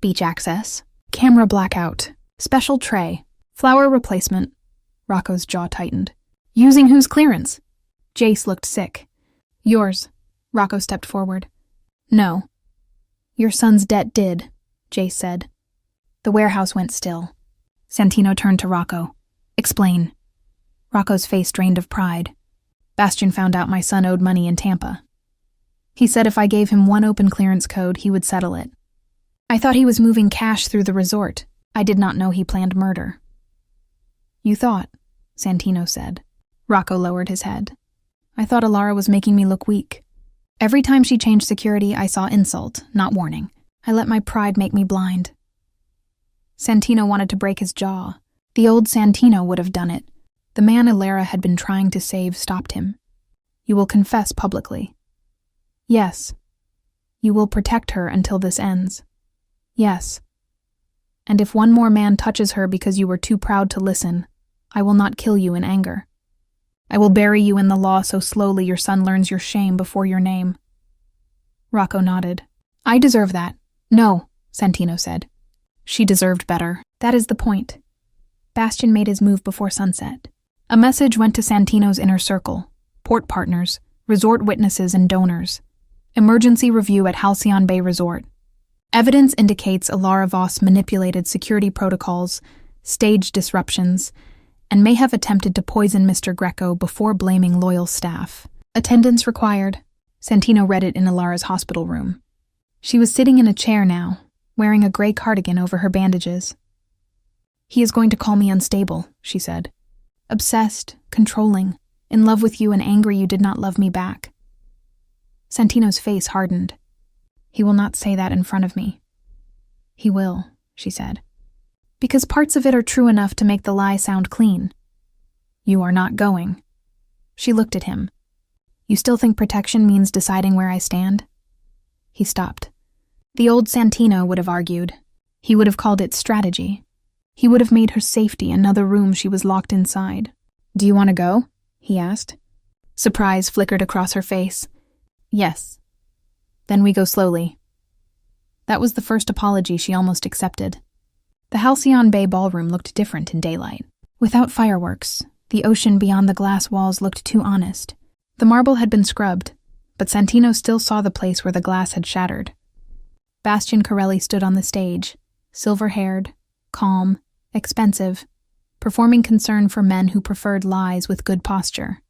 "Beach access. Camera blackout. Special tray. Flower replacement." Rocco's jaw tightened. "Using whose clearance?" Jace looked sick. "Yours." Rocco stepped forward. "No. Your son's debt did," Jace said. The warehouse went still. Santino turned to Rocco. "Explain." Rocco's face drained of pride. "Bastian found out my son owed money in Tampa. He said if I gave him one open clearance code, he would settle it. I thought he was moving cash through the resort. I did not know he planned murder." "You thought," Santino said. Rocco lowered his head. "I thought Alara was making me look weak. Every time she changed security, I saw insult, not warning. I let my pride make me blind." Santino wanted to break his jaw. The old Santino would have done it. The man Alara had been trying to save stopped him. "You will confess publicly." "Yes." "You will protect her until this ends." "Yes." "And if one more man touches her because you were too proud to listen, I will not kill you in anger. I will bury you in the law so slowly your son learns your shame before your name." Rocco nodded. "I deserve that." "No," Santino said. "She deserved better. That is the point." Bastian made his move before sunset. A message went to Santino's inner circle, port partners, resort witnesses and donors. Emergency review at Halcyon Bay Resort. Evidence indicates Alara Voss manipulated security protocols, staged disruptions, and may have attempted to poison Mr. Greco before blaming loyal staff. Attendance required. Santino read it in Alara's hospital room. She was sitting in a chair now, wearing a gray cardigan over her bandages. "He is going to call me unstable," she said. "Obsessed, controlling, in love with you and angry you did not love me back." Santino's face hardened. "He will not say that in front of me." "He will," she said. "Because parts of it are true enough to make the lie sound clean." "You are not going." She looked at him. "You still think protection means deciding where I stand?" He stopped. The old Santino would have argued. He would have called it strategy. He would have made her safety another room she was locked inside. "Do you want to go?" he asked. Surprise flickered across her face. "Yes." "Then we go slowly." That was the first apology she almost accepted. The Halcyon Bay ballroom looked different in daylight. Without fireworks, the ocean beyond the glass walls looked too honest. The marble had been scrubbed, but Santino still saw the place where the glass had shattered. Bastian Corelli stood on the stage, silver-haired, calm, expensive, performing concern for men who preferred lies with good posture.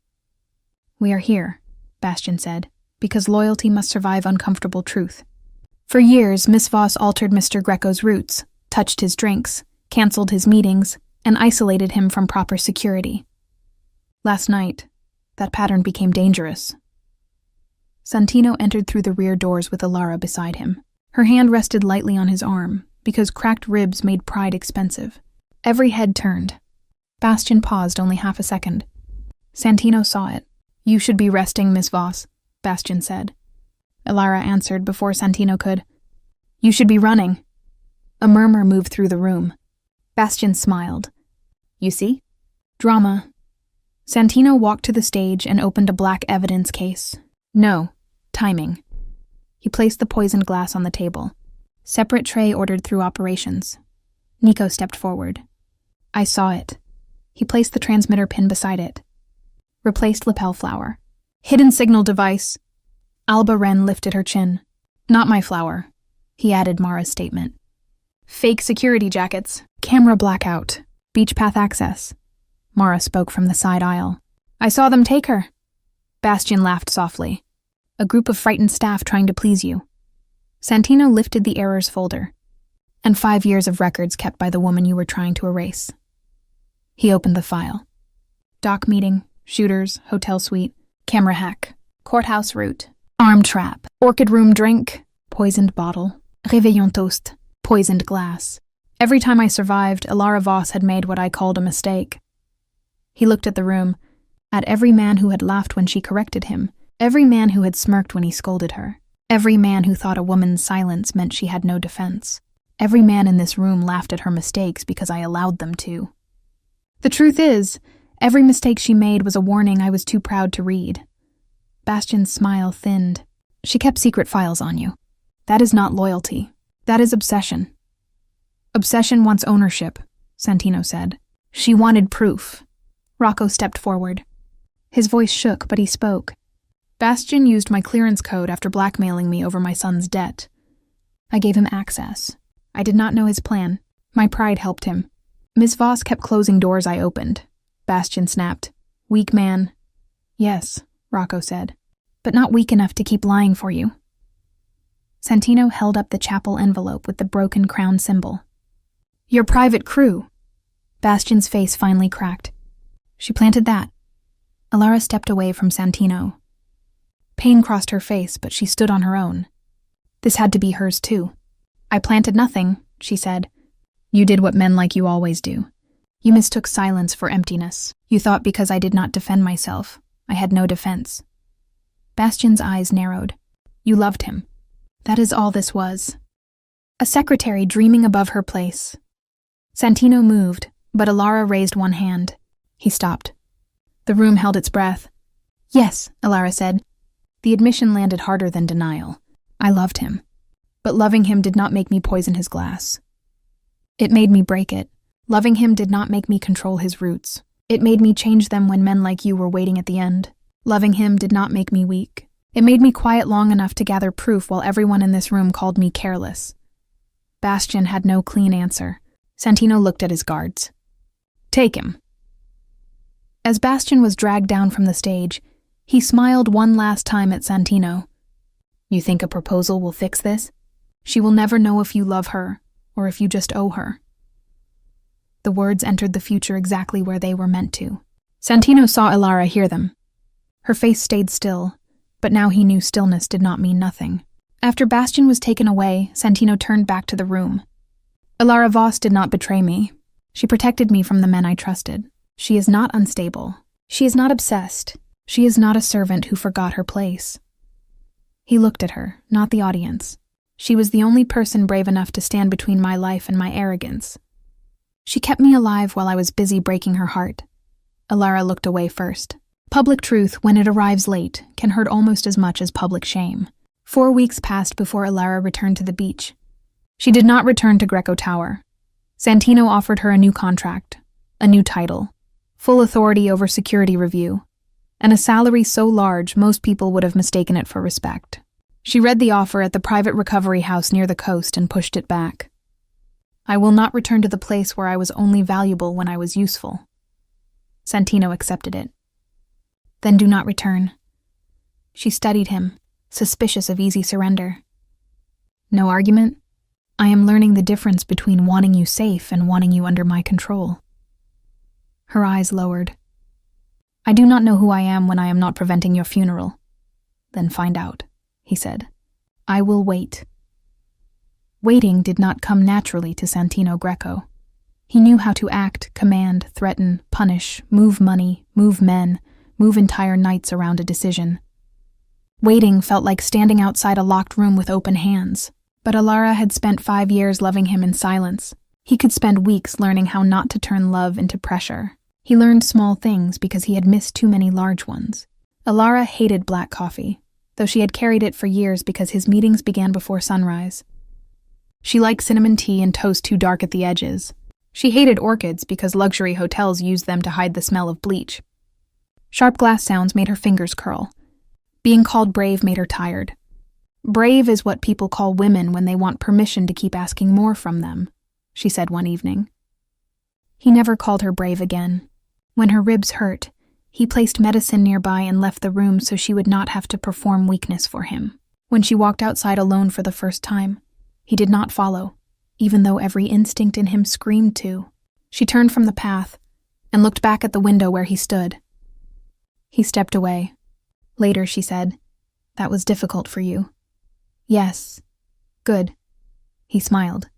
"We are here," Bastian said, "because loyalty must survive uncomfortable truth. For years, Miss Voss altered Mr. Greco's routes, touched his drinks, canceled his meetings, and isolated him from proper security. Last night, that pattern became dangerous." Santino entered through the rear doors with Alara beside him. Her hand rested lightly on his arm, because cracked ribs made pride expensive. Every head turned. Bastian paused only half a second. Santino saw it. "You should be resting, Miss Voss," Bastian said. Ilara answered before Santino could. You should be running. A murmur moved through the room. Bastian smiled. You see? Drama. Santino walked to the stage and opened a black evidence case. No. Timing. He placed the poisoned glass on the table. Separate tray ordered through operations. Nico stepped forward. I saw it. He placed the transmitter pin beside it. Replaced lapel flower. Hidden signal device. Alba Wren lifted her chin. Not my flower, he added Mara's statement. Fake security jackets. Camera blackout. Beach path access. Mara spoke from the side aisle. I saw them take her. Bastian laughed softly. A group of frightened staff trying to please you. Santino lifted the errors folder. And 5 years of records kept by the woman you were trying to erase. He opened the file. Dock meeting, shooters, hotel suite, camera hack, courthouse route, arm trap, orchid room drink, poisoned bottle, réveillon toast, poisoned glass. Every time I survived, Ilara Voss had made what I called a mistake. He looked at the room, at every man who had laughed when she corrected him, every man who had smirked when he scolded her, every man who thought a woman's silence meant she had no defense. Every man in this room laughed at her mistakes because I allowed them to. The truth is, every mistake she made was a warning I was too proud to read. Bastian's smile thinned. She kept secret files on you. That is not loyalty. That is obsession. Obsession wants ownership, Santino said. She wanted proof. Rocco stepped forward. His voice shook, but he spoke. Bastian used my clearance code after blackmailing me over my son's debt. I gave him access. I did not know his plan. My pride helped him. Ms. Voss kept closing doors I opened. Bastian snapped. Weak man. Yes, Rocco said, but not weak enough to keep lying for you. Santino held up the chapel envelope with the broken crown symbol. Your private crew. Bastian's face finally cracked. She planted that. Ilara stepped away from Santino. Pain crossed her face, but she stood on her own. This had to be hers too. I planted nothing, she said. You did what men like you always do. You mistook silence for emptiness. You thought because I did not defend myself, I had no defense. Bastian's eyes narrowed. You loved him. That is all this was. A secretary dreaming above her place. Santino moved, but Ilara raised one hand. He stopped. The room held its breath. Yes, Ilara said. The admission landed harder than denial. I loved him. But loving him did not make me poison his glass. It made me break it. Loving him did not make me control his roots. It made me change them when men like you were waiting at the end. Loving him did not make me weak. It made me quiet long enough to gather proof while everyone in this room called me careless. Bastian had no clean answer. Santino looked at his guards. Take him. As Bastian was dragged down from the stage, he smiled one last time at Santino. You think a proposal will fix this? She will never know if you love her, or if you just owe her. The words entered the future exactly where they were meant to. Santino saw Ilara hear them. Her face stayed still, but now he knew stillness did not mean nothing. After Bastian was taken away, Santino turned back to the room. Ilara Voss did not betray me. She protected me from the men I trusted. She is not unstable. She is not obsessed. She is not a servant who forgot her place. He looked at her, not the audience. She was the only person brave enough to stand between my life and my arrogance. She kept me alive while I was busy breaking her heart. Ilara looked away first. Public truth, when it arrives late, can hurt almost as much as public shame. 4 weeks passed before Ilara returned to the beach. She did not return to Greco Tower. Santino offered her a new contract, a new title, full authority over security review, and a salary so large most people would have mistaken it for respect. She read the offer at the private recovery house near the coast and pushed it back. I will not return to the place where I was only valuable when I was useful. Santino accepted it. Then do not return. She studied him, suspicious of easy surrender. No argument? I am learning the difference between wanting you safe and wanting you under my control. Her eyes lowered. I do not know who I am when I am not preventing your funeral. Then find out, he said. I will wait. Waiting did not come naturally to Santino Greco. He knew how to act, command, threaten, punish, move money, move men, move entire nights around a decision. Waiting felt like standing outside a locked room with open hands. But Alara had spent 5 years loving him in silence. He could spend weeks learning how not to turn love into pressure. He learned small things because he had missed too many large ones. Alara hated black coffee, though she had carried it for years because his meetings began before sunrise. She liked cinnamon tea and toast too dark at the edges. She hated orchids because luxury hotels used them to hide the smell of bleach. Sharp glass sounds made her fingers curl. Being called brave made her tired. Brave is what people call women when they want permission to keep asking more from them, she said one evening. He never called her brave again. When her ribs hurt, he placed medicine nearby and left the room so she would not have to perform weakness for him. When she walked outside alone for the first time, he did not follow, even though every instinct in him screamed to. She turned from the path and looked back at the window where he stood. He stepped away. Later, she said, "That was difficult for you." "Yes. Good." He smiled.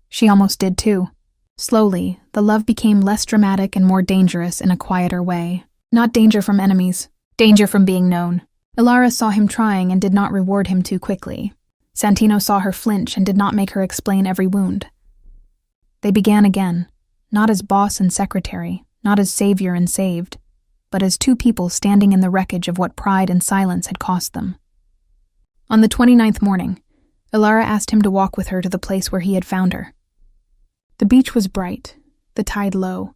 She almost did too. Slowly, the love became less dramatic and more dangerous in a quieter way. Not danger from enemies, danger from being known. Alara saw him trying and did not reward him too quickly. Santino saw her flinch and did not make her explain every wound. They began again, not as boss and secretary, not as savior and saved, but as two people standing in the wreckage of what pride and silence had cost them. On the 29th morning, Alara asked him to walk with her to the place where he had found her. The beach was bright, the tide low,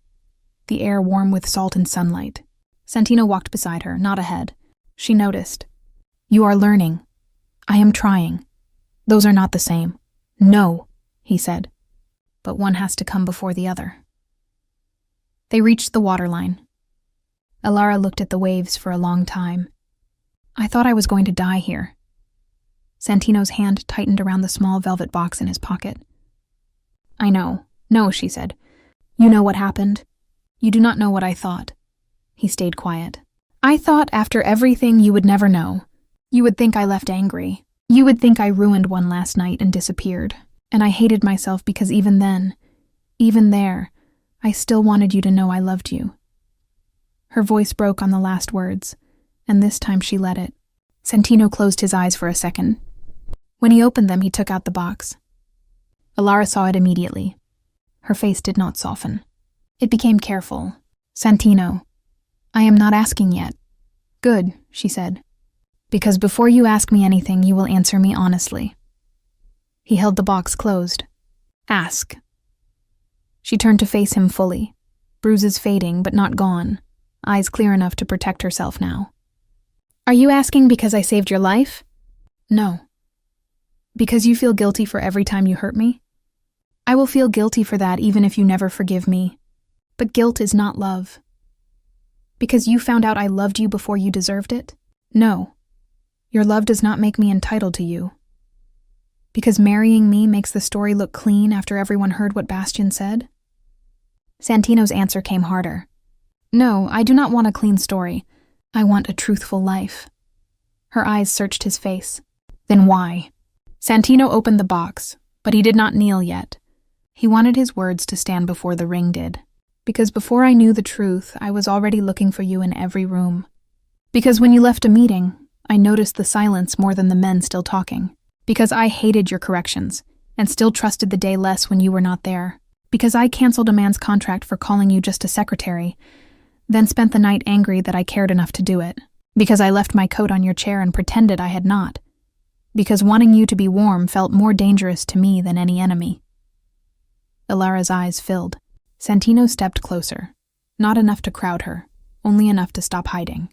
the air warm with salt and sunlight. Santino walked beside her, not ahead. She noticed. "You are learning. I am trying. Those are not the same." "No," he said. "But one has to come before the other." They reached the waterline. Alara looked at the waves for a long time. "I thought I was going to die here." Santino's hand tightened around the small velvet box in his pocket. "I know. No," she said. "You know what happened. You do not know what I thought." He stayed quiet. "I thought after everything you would never know. You would think I left angry. You would think I ruined one last night and disappeared. And I hated myself because even then, even there, I still wanted you to know I loved you." Her voice broke on the last words, and this time she let it. Santino closed his eyes for a second. When he opened them, he took out the box. Alara saw it immediately. Her face did not soften. It became careful. "Santino, I am not asking yet." "Good," she said. "Because before you ask me anything, you will answer me honestly." He held the box closed. "Ask." She turned to face him fully, bruises fading but not gone, eyes clear enough to protect herself now. "Are you asking because I saved your life?" "No." "Because you feel guilty for every time you hurt me?" "I will feel guilty for that even if you never forgive me. But guilt is not love." "Because you found out I loved you before you deserved it?" "No. Your love does not make me entitled to you." "Because marrying me makes the story look clean after everyone heard what Bastian said?" Santino's answer came harder. "No, I do not want a clean story. I want a truthful life." Her eyes searched his face. "Then why?" Santino opened the box, but he did not kneel yet. He wanted his words to stand before the ring did. "Because before I knew the truth, I was already looking for you in every room. Because when you left a meeting, I noticed the silence more than the men still talking. Because I hated your corrections, and still trusted the day less when you were not there. Because I canceled a man's contract for calling you just a secretary, then spent the night angry that I cared enough to do it. Because I left my coat on your chair and pretended I had not. Because wanting you to be warm felt more dangerous to me than any enemy." Alara's eyes filled. Santino stepped closer. Not enough to crowd her, only enough to stop hiding.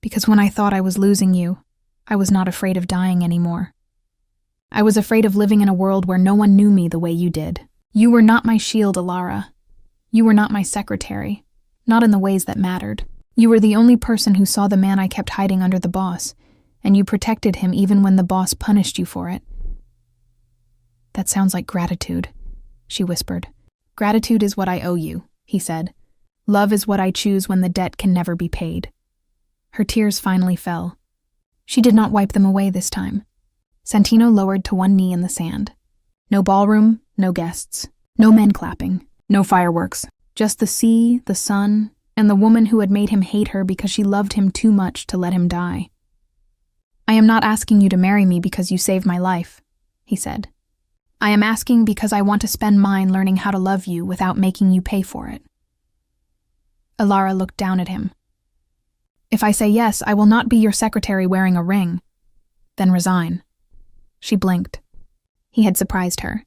"Because when I thought I was losing you, I was not afraid of dying anymore. I was afraid of living in a world where no one knew me the way you did. You were not my shield, Alara. You were not my secretary. Not in the ways that mattered. You were the only person who saw the man I kept hiding under the boss, and you protected him even when the boss punished you for it." "That sounds like gratitude," she whispered. "Gratitude is what I owe you," he said. "Love is what I choose when the debt can never be paid." Her tears finally fell. She did not wipe them away this time. Santino lowered to one knee in the sand. No ballroom, no guests, no men clapping, no fireworks. Just the sea, the sun, and the woman who had made him hate her because she loved him too much to let him die. I am not asking you to marry me because you saved my life, he said. I am asking because I want to spend mine learning how to love you without making you pay for it. Alara looked down at him. If I say yes, I will not be your secretary wearing a ring. Then resign. She blinked. He had surprised her.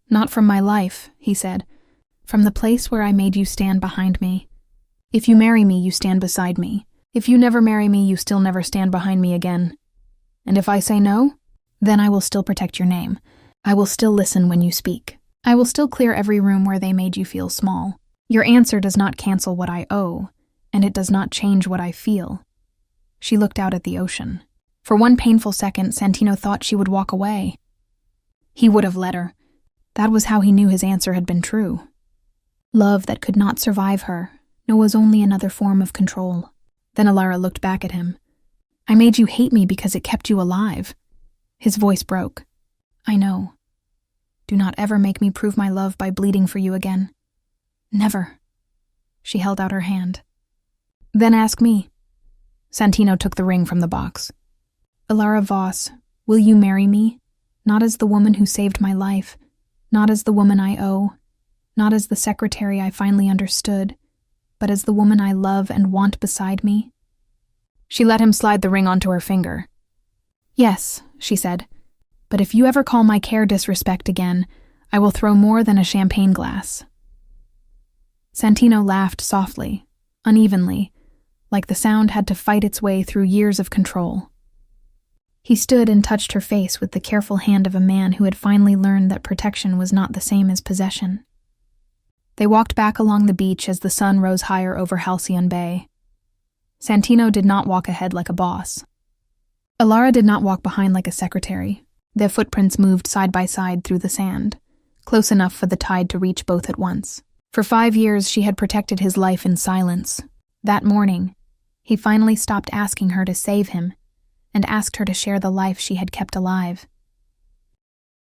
Not from my life, he said. From the place where I made you stand behind me. If you marry me, you stand beside me. If you never marry me, you still never stand behind me again. And if I say no, then I will still protect your name. I will still listen when you speak. I will still clear every room where they made you feel small. Your answer does not cancel what I owe, and it does not change what I feel. She looked out at the ocean. For one painful second, Santino thought she would walk away. He would have let her. That was how he knew his answer had been true. Love that could not survive her, no, was only another form of control. Then Alara looked back at him. I made you hate me because it kept you alive. His voice broke. I know. Do not ever make me prove my love by bleeding for you again. Never. She held out her hand. Then ask me. Santino took the ring from the box. Alara Voss, will you marry me? Not as the woman who saved my life, not as the woman I owe, not as the secretary I finally understood, but as the woman I love and want beside me? She let him slide the ring onto her finger. Yes, she said, but if you ever call my care disrespect again, I will throw more than a champagne glass. Santino laughed softly, unevenly, like the sound had to fight its way through years of control. He stood and touched her face with the careful hand of a man who had finally learned that protection was not the same as possession. They walked back along the beach as the sun rose higher over Halcyon Bay. Santino did not walk ahead like a boss. Alara did not walk behind like a secretary. Their footprints moved side by side through the sand, close enough for the tide to reach both at once. For 5 years, she had protected his life in silence. That morning, he finally stopped asking her to save him and asked her to share the life she had kept alive.